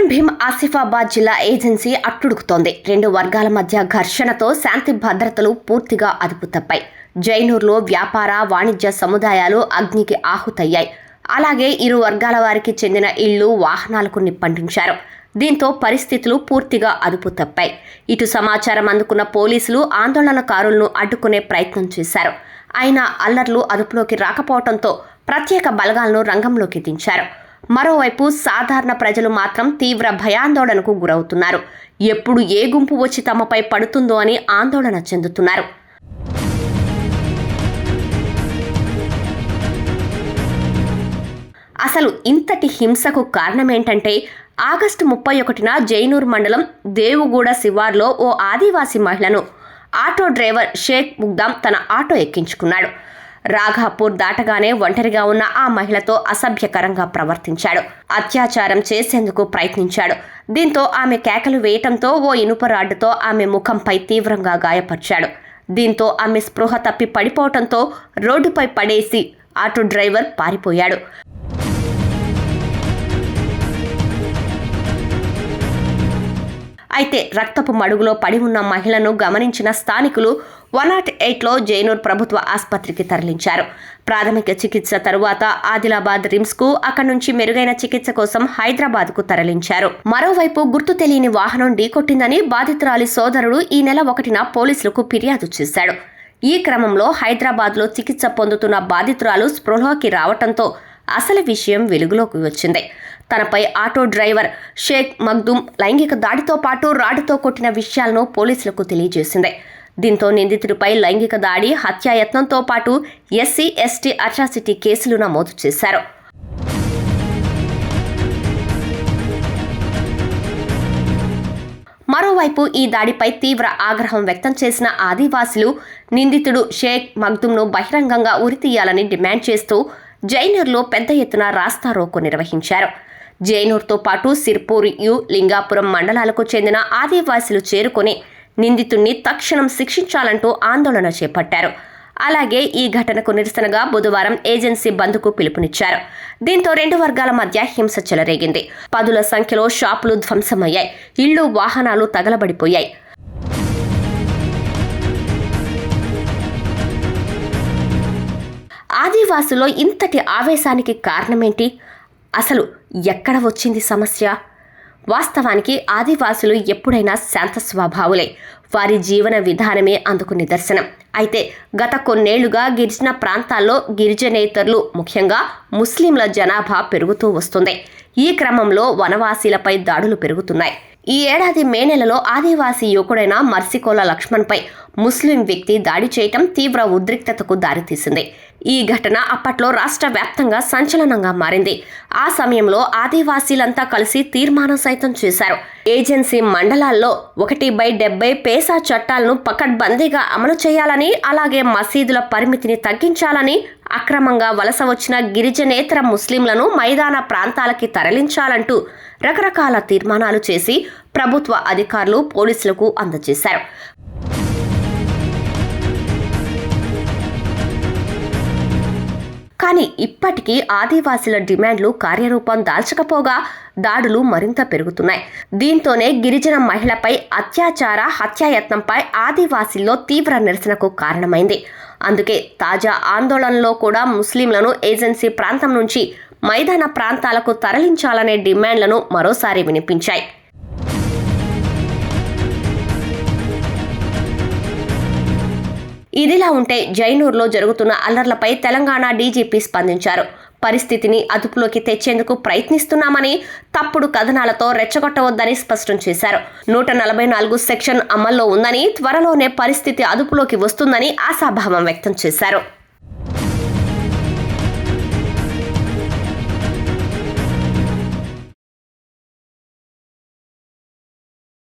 కొమరం భీం ఆసిఫాబాద్ జిల్లా ఏజెన్సీ అట్టుడుకుతోంది. రెండు వర్గాల మధ్య ఘర్షణతో శాంతి భద్రతలు పూర్తిగా అదుపు తప్పాయి. జైనూర్లో వ్యాపార వాణిజ్య సముదాయాలు అగ్నికి ఆహుతయ్యాయి. అలాగే ఇరు వర్గాల వారికి చెందిన ఇళ్లు వాహనాలకు నిప్పంటించారు. దీంతో పరిస్థితులు పూర్తిగా అదుపు తప్పాయి. ఇటు సమాచారం అందుకున్న పోలీసులు ఆందోళనకారులను అడ్డుకునే ప్రయత్నం చేశారు. అయినా అల్లర్లు అదుపులోకి రాకపోవడంతో ప్రత్యేక బలగాలను రంగంలోకి దించారు. మరోవైపు సాధారణ ప్రజలు మాత్రం తీవ్ర భయాందోళనకు గురవుతున్నారు. ఎప్పుడు ఏ గుంపు వచ్చి తమపై పడుతుందో అని ఆందోళన చెందుతున్నారు. అసలు ఇంతటి హింసకు కారణమేంటంటే ఆగస్టు 31న జైనూర్ మండలం దేవుగూడ శివార్లో ఓ ఆదివాసీ మహిళను ఆటో డ్రైవర్ షేక్ ముగ్దాం తన ఆటో ఎక్కించుకున్నాడు. రాఘాపూర్ దాటగానే ఒంటరిగా ఉన్న ఆ మహిళతో అసభ్యకరంగా ప్రవర్తించాడు. అత్యాచారం చేసేందుకు ప్రయత్నించాడు. దీంతో ఆమె కేకలు వేయటంతో ఓ ఇనుప రాడ్డుతో ఆమె ముఖంపై తీవ్రంగా గాయపరిచాడు. దీంతో ఆమె స్పృహ తప్పి పడిపోవటంతో రోడ్డుపై పడేసి ఆటో డ్రైవర్ పారిపోయాడు. అయితే రక్తపు మడుగులో పడి ఉన్న మహిళను గమనించిన స్థానికులు 108లో జైనూర్ ప్రభుత్వ ఆసుపత్రికి తరలించారు. ప్రాథమిక చికిత్స తరువాత ఆదిలాబాద్ రిమ్స్కు, అక్కడి నుంచి మెరుగైన చికిత్స కోసం హైదరాబాద్కు తరలించారు. మరోవైపు గుర్తు తెలియని వాహనం ఢీకొట్టిందని బాధితురాలి సోదరుడు ఈ నెల 1న పోలీసులకు ఫిర్యాదు చేశాడు. ఈ క్రమంలో హైదరాబాద్లో చికిత్స పొందుతున్న బాధితురాలు స్పృహలోకి రావటంతో అసలు విషయం వెలుగులోకి వచ్చింది. తనపై ఆటో డ్రైవర్ షేక్ మగ్దూం లైంగిక దాడితో పాటు రాడ్డుతో కొట్టిన విషయాలను పోలీసులకు తెలియజేసింది. దీంతో నిందితుడిపై లైంగిక దాడి, హత్యాయత్నంతో పాటు ఎస్సీ, ఎస్టీ అట్రాసిటీ కేసులు నమోదు చేశారు. మరోవైపు ఈ దాడిపై తీవ్ర ఆగ్రహం వ్యక్తం చేసిన ఆదివాసులు నిందితుడు షేక్ మగ్దూంను బహిరంగంగా ఉరితీయాలని డిమాండ్ చేస్తూ జైనూర్లో పెద్ద ఎత్తున రాస్తారోకో నిర్వహించారు. జైనూర్తో పాటు సిర్పూర్, లింగాపురం మండలాలకు చెందిన ఆదివాసులు చేరుకొని నిందితుడిని తక్షణం శిక్షించాలంటూ ఆందోళన చేపట్టారు. అలాగే ఈ ఘటనకు నిరసనగా బుధవారం ఏజెన్సీ బంద్కు పిలుపునిచ్చారు. దీంతో రెండు వర్గాల మధ్య హింస చెలరేగింది. పదుల సంఖ్యలో షాపులు ధ్వంసమయ్యాయి. ఇళ్లు, వాహనాలు తగలబడిపోయాయి. ఆదివాసులో ఇంతటి ఆవేశానికి కారణమేంటి? అసలు ఎక్కడ వచ్చింది సమస్య? వాస్తవానికి ఆదివాసులు ఎప్పుడైనా శాంత స్వభావులే. వారి జీవన విధానమే అందుకు నిదర్శనం. అయితే గత కొన్నేళ్లుగా గిరిజన ప్రాంతాల్లో గిరిజనేతరులు, ముఖ్యంగా ముస్లింల జనాభా పెరుగుతూ వస్తుంది. ఈ క్రమంలో వనవాసీలపై దాడులు పెరుగుతున్నాయి. ఈ ఏడాది మే నెలలో ఆదివాసీ యువకుడైన మర్సికోల లక్ష్మణ్పై ముస్లిం వ్యక్తి దాడి చేయటం తీవ్ర ఉద్రిక్తతకు దారితీసింది. ఈ ఘటన అప్పట్లో రాష్ట్ర వ్యాప్తంగా సంచలనంగా మారింది. ఆ సమయంలో ఆదివాసీలంతా కలిసి తీర్మానం సైతం చేశారు. ఏజెన్సీ మండలాల్లో 1/70 పేసా చట్టాలను పకడ్బందీగా అమలు చేయాలని, అలాగే మసీదుల పరిమితిని తగ్గించాలని, అక్రమంగా వలస వచ్చిన గిరిజనేతర ముస్లింలను మైదాన ప్రాంతాలకి తరలించాలంటూ రకరకాల తీర్మానాలు చేసి ప్రభుత్వ అధికారులు, పోలీసులకు అందజేశారు. కానీ ఇప్పటికీ ఆదివాసీల డిమాండ్లు కార్యరూపం దాల్చకపోగా దాడులు మరింత పెరుగుతున్నాయి. దీంతోనే గిరిజన మహిళపై అత్యాచార, హత్యాయత్నంపై ఆదివాసీల్లో తీవ్ర నిరసనకు కారణమైంది. అందుకే తాజా ఆందోళనలో కూడా ముస్లింలను ఏజెన్సీ ప్రాంతం నుంచి మైదాన ప్రాంతాలకు తరలించాలనే డిమాండ్లను మరోసారి వినిపించాయి. ఇదిలా ఉంటే జైనూర్లో జరుగుతున్న అల్లర్లపై తెలంగాణ డీజీపీ స్పందించారు. పరిస్థితిని అదుపులోకి తెచ్చేందుకు ప్రయత్నిస్తున్నామని, తప్పుడు కథనాలతో రెచ్చగొట్టవద్దని స్పష్టం చేశారు. 144 సెక్షన్ అమల్లో ఉందని, త్వరలోనే పరిస్థితి అదుపులోకి వస్తుందని ఆశాభావం వ్యక్తం చేశారు.